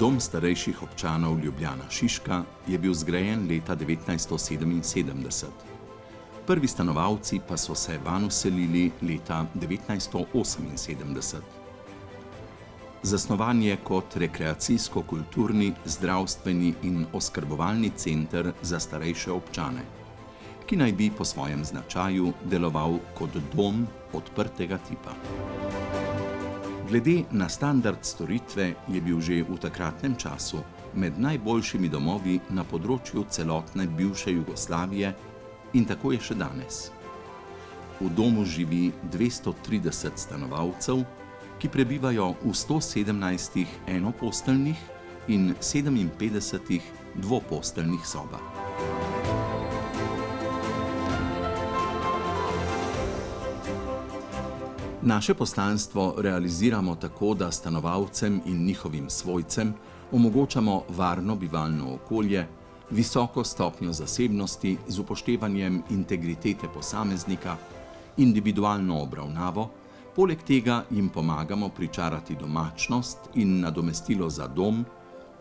Dom starejših občanov Ljubljana Šiška je bil zgrajen leta 1977. Prvi stanovalci pa so se vanj vselili leta 1978. Zasnovan je kot rekreacijsko-kulturni, zdravstveni in oskrbovalni center za starejše občane, ki naj bi po svojem značaju deloval kot dom odprtega tipa. Glede na standard storitve je bil že v takratnem času med najboljšimi domovi na področju celotne bivše Jugoslavije in tako je še danes. V domu živi 230 stanovalcev, ki prebivajo v 117 enoposteljnih in 57 dvoposteljnih sobah. Naše poslanstvo realiziramo tako, da stanovalcem in njihovim svojcem omogočamo varno bivalno okolje, visoko stopnjo zasebnosti z upoštevanjem integritete posameznika, individualno obravnavo, poleg tega jim pomagamo pričarati domačnost in nadomestilo za dom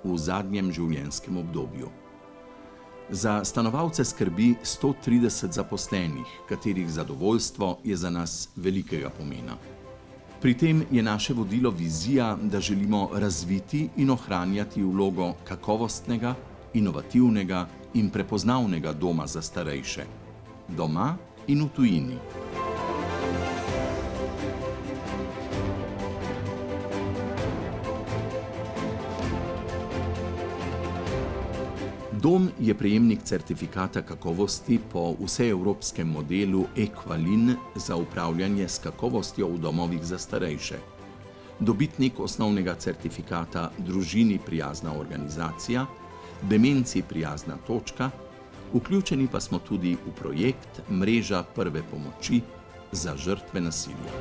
v zadnjem življenjskem obdobju. Za stanovalce skrbi 130 zaposlenih, katerih zadovoljstvo je za nas velikega pomena. Pri tem je naše vodilo vizija, da želimo razviti in ohranjati vlogo kakovostnega, inovativnega in prepoznavnega doma za starejše, doma in v tujini. Dom je prejemnik certifikata kakovosti po vseevropskem modelu Equalin za upravljanje s kakovostjo v domovih za starejše, dobitnik osnovnega certifikata Družini prijazna organizacija, Demenci prijazna točka, vključeni pa smo tudi v projekt Mreža prve pomoči za žrtve nasilja.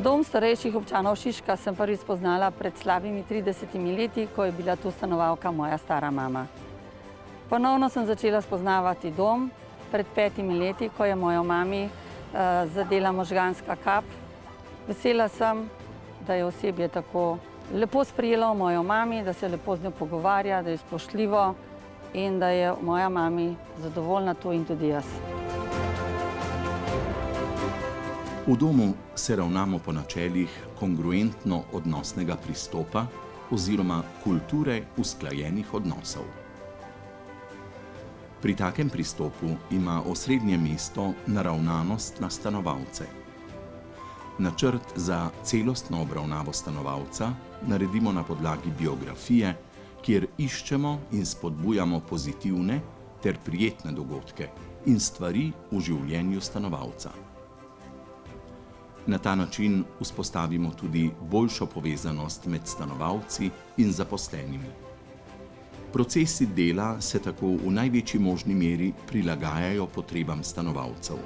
Dom starejših občanov Šiška sem prvič spoznala pred slabimi 30 leti, ko je bila tu stanovalka moja stara mama. Ponovno sem začela spoznavati dom pred 5 leti, ko je mojo mami zadela možganska kap. Vesela sem, da je osebje tako lepo sprejelo mojo mami, da se lepo z njo pogovarja, da je spoštljivo in da je moja mami zadovoljna tu in tudi jaz. V domu se ravnamo po načelih kongruentno odnosnega pristopa oziroma kulture usklajenih odnosov. Pri takem pristopu ima osrednje mesto naravnanost na stanovalce. Načrt za celostno obravnavo stanovalca naredimo na podlagi biografije, kjer iščemo in spodbujamo pozitivne ter prijetne dogodke in stvari v življenju stanovalca. Na ta način vzpostavimo tudi boljšo povezanost med stanovalci in zaposlenimi. Procesi dela se tako v največji možni meri prilagajajo potrebam stanovalcev.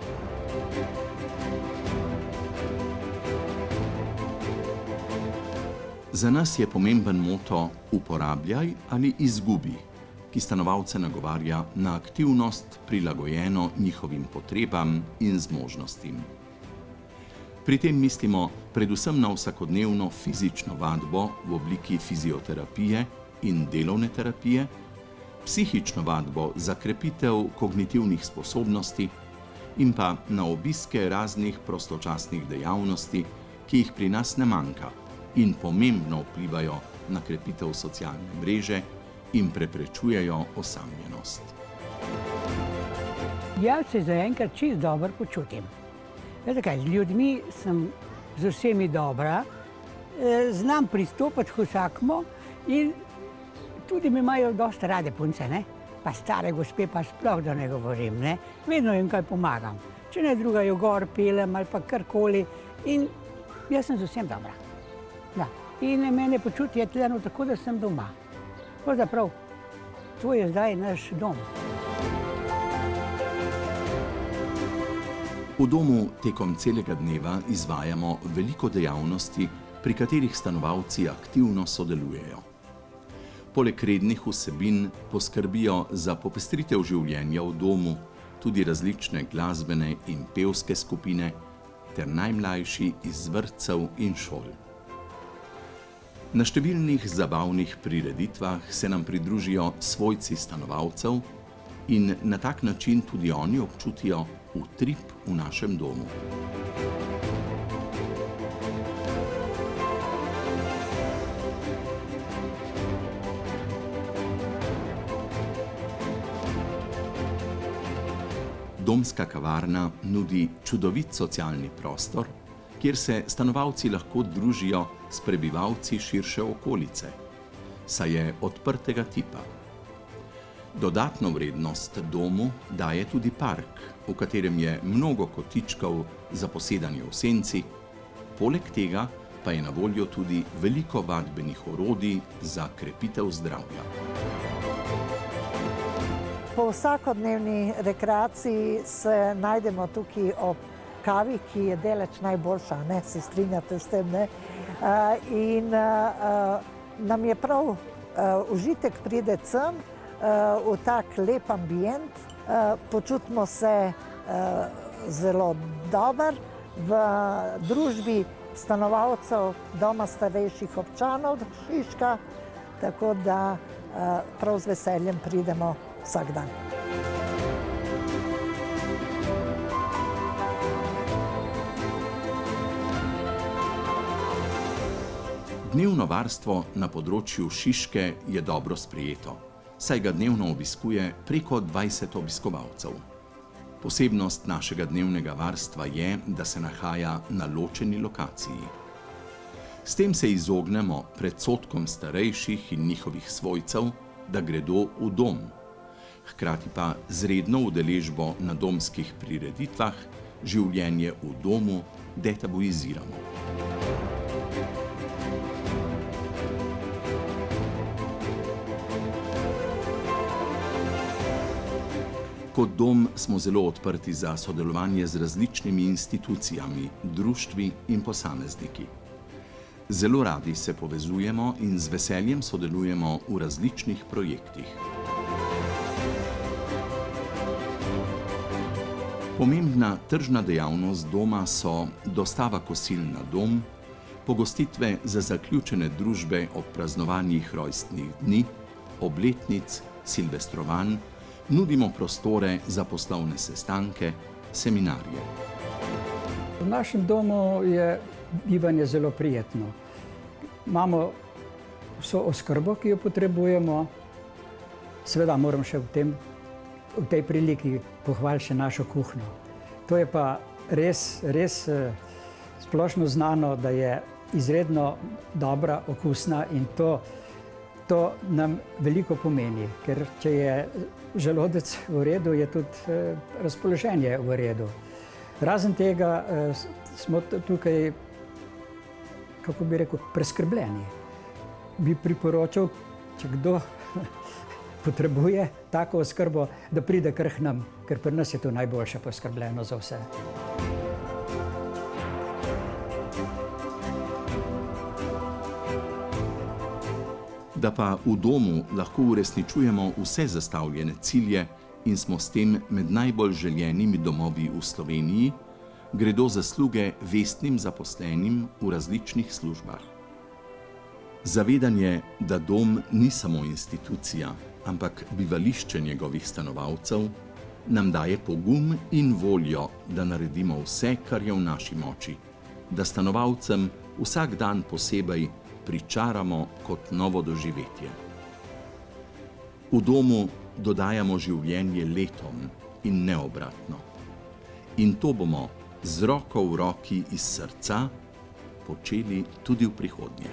Za nas je pomemben moto uporabljaj ali izgubi, ki stanovalce nagovarja na aktivnost prilagojeno njihovim potrebam in zmožnostim. Pri tem mislimo predvsem na vsakodnevno fizično vadbo v obliki fizioterapije in delovne terapije, psihično vadbo za krepitev kognitivnih sposobnosti in pa na obiske raznih prostočasnih dejavnosti, ki jih pri nas ne manjka in pomembno vplivajo na krepitev socialne mreže in preprečujejo osamljenost. Jaz se zaenkrat čisto dobro počutim. Veste kaj, z ljudmi sem z vsemi dobra, znam pristopati k vsakmu in tudi me imajo dosti rade punce, ne? Pa stare gospe pa sploh, da ne govorim, ne? Vedno jim kaj pomagam. Če ne druga, jo gor pelem ali pa karkoli in jaz sem z vsem dobra. Ja. In mene počutje tleno tako, da sem doma. Pravzaprav, to je zdaj naš dom. V domu tekom celega dneva izvajamo veliko dejavnosti, pri katerih stanovalci aktivno sodelujejo. Poleg rednih vsebin poskrbijo za popestritev življenja v domu tudi različne glasbene in pevske skupine ter najmlajši iz vrtcev in šol. Na številnih zabavnih prireditvah se nam pridružijo svojci stanovalcev in na tak način tudi oni občutijo utrip v našem domu. Domska kavarna nudi čudovit socialni prostor, kjer se stanovalci lahko družijo s prebivalci širše okolice, saj je odprtega tipa. Dodatno vrednost domu daje tudi park, v katerem je mnogo kotičkov za posedanje v senci, poleg tega pa je na voljo tudi veliko vadbenih orodij za krepitev zdravja. Po vsakodnevni rekreaciji se najdemo tukaj ob kavi, ki je daleč najboljša, ne? Se strinjate s tem, ne? In nam je prav užitek pride sem v tak lep ambient, počutimo se zelo dober v družbi stanovalcev doma starejših občanov Šiška, tako da prav z veseljem pridemo vsak dan. Dnevno varstvo na področju Šiške je dobro sprejeto, saj ga dnevno obiskuje preko 20 obiskovalcev. Posebnost našega dnevnega varstva je, da se nahaja na ločeni lokaciji. S tem se izognemo predsodkom starejših in njihovih svojcev, da gredo v dom. Hkrati pa z redno udeležbo na domskih prireditvah življenje v domu detabuiziramo. Kot dom smo zelo odprti za sodelovanje z različnimi institucijami, društvi in posamezniki. Zelo radi se povezujemo in z veseljem sodelujemo v različnih projektih. Pomembna tržna dejavnost doma so dostava kosil na dom, pogostitve za zaključene družbe ob praznovanjih rojstnih dni, obletnic, silvestrovanj, nudimo prostore za poslovne sestanke, seminarje. V našem domu je bivanje zelo prijetno. Imamo vso oskrbo, ki jo potrebujemo. Seveda moram še v tej priliki pohvaliti še našo kuhinjo. To je pa res splošno znano, da je izredno dobra, okusna in to nam veliko pomeni, ker če je želodec v redu, je tudi razpoloženje v redu. Razen tega smo tukaj, kako bi rekel, preskrbljeni. Bi priporočal, če kdo potrebuje tako oskrbo, da pride kar k nam, ker pri nas je to najboljše poskrbljeno za vse. Da pa v domu lahko uresničujemo vse zastavljene cilje in smo s tem med najbolj željenimi domovi v Sloveniji, gredo zasluge vestnim zaposlenim v različnih službah. Zavedanje, da dom ni samo institucija, ampak bivališče njegovih stanovalcev, nam daje pogum in voljo, da naredimo vse, kar je v naši moči, da stanovalcem vsak dan posebej pričaramo kot novo doživetje. V domu dodajamo življenje letom in ne obratno. In to bomo z roko v roki iz srca počeli tudi v prihodnje.